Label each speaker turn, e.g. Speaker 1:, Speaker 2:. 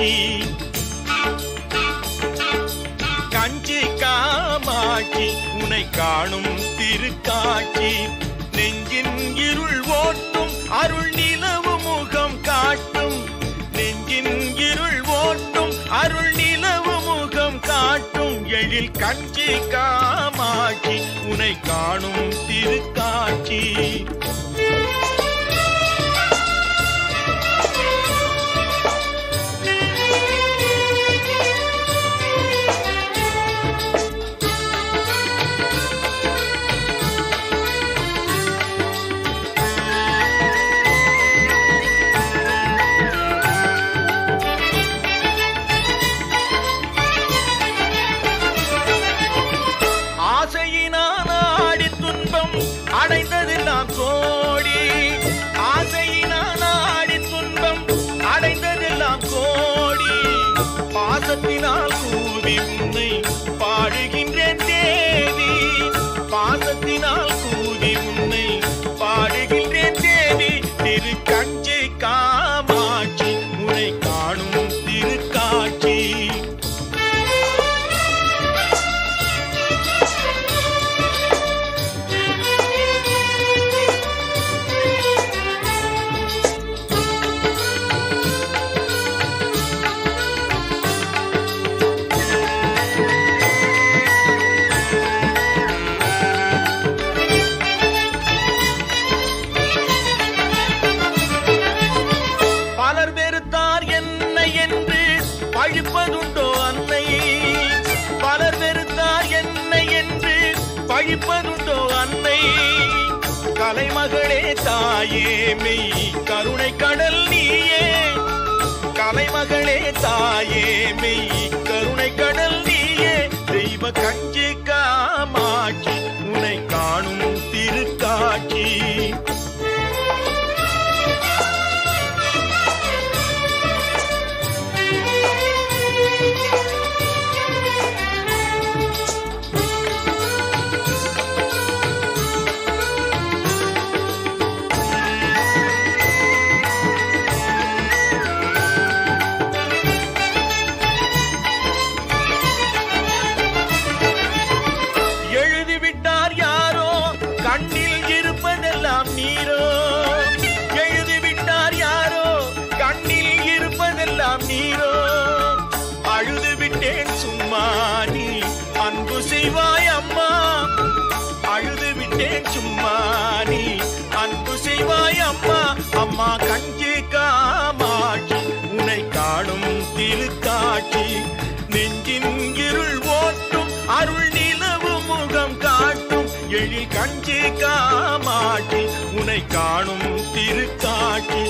Speaker 1: காட்சி. கஞ்சி காமாட்சி உனை காணும் திருக்காட்சி. நெஞ்சின் இருள் ஓட்டும் அருள் நிலவு முகம் காட்டும். நெஞ்சின் இருள் ஓட்டும் அருள் நிலவு முகம் காட்டும். எழில் கஞ்சி காமாட்சி உனை காணும் திருக்காட்சி. அடைந்ததெல்லாம் கோடி. ஆசையினால் ஆடி துன்பம் அடைந்ததெல்லாம் கோடி. பாசத்தினால் கூவி உன்னை பாடுகின்றேன் தேவி. பாசத்தினால் கூவி உன்னை பாடுகின்றேன் தேவி. திரு கஞ்சி காமாட்சி உன்னை காணும் திருக்காட்சி. பழிப்பதுண்டோ அன்னை? பலர் வெறுத்தார் என்னை என்று பழிப்பதுண்டோ அன்னை? கலைமகளே தாயே மெய் கருணை கடல் நீயே. கலைமகளே தாயே மெய் கருணை கடல் நீயே. தெய்வ கஞ்சி காமாட்சி உன்னை காணும் திருக்காட்சி. கண்ணில் இருப்பதெல்லாம் நீரோ. எழுதிவிட்டார் யாரோ கண்ணில் இருப்பதெல்லாம் நீரோ. அழுது விட்டேன் சும்மா நீ அன்பு செய்வாய் அம்மா. அழுது விட்டேன் சும்மா நீ அன்பு செய்வாய் அம்மா. அம்மா கஞ்சி காமாட்சி உன்னை காணும் திருக்காட்சி. நெஞ்சின் இருள் ஓட்டும் அருள் நிலவு முகம் காட்டும். எழில் கஞ்சி காமாட்சி உன்னை காணும் திருக்காட்சி.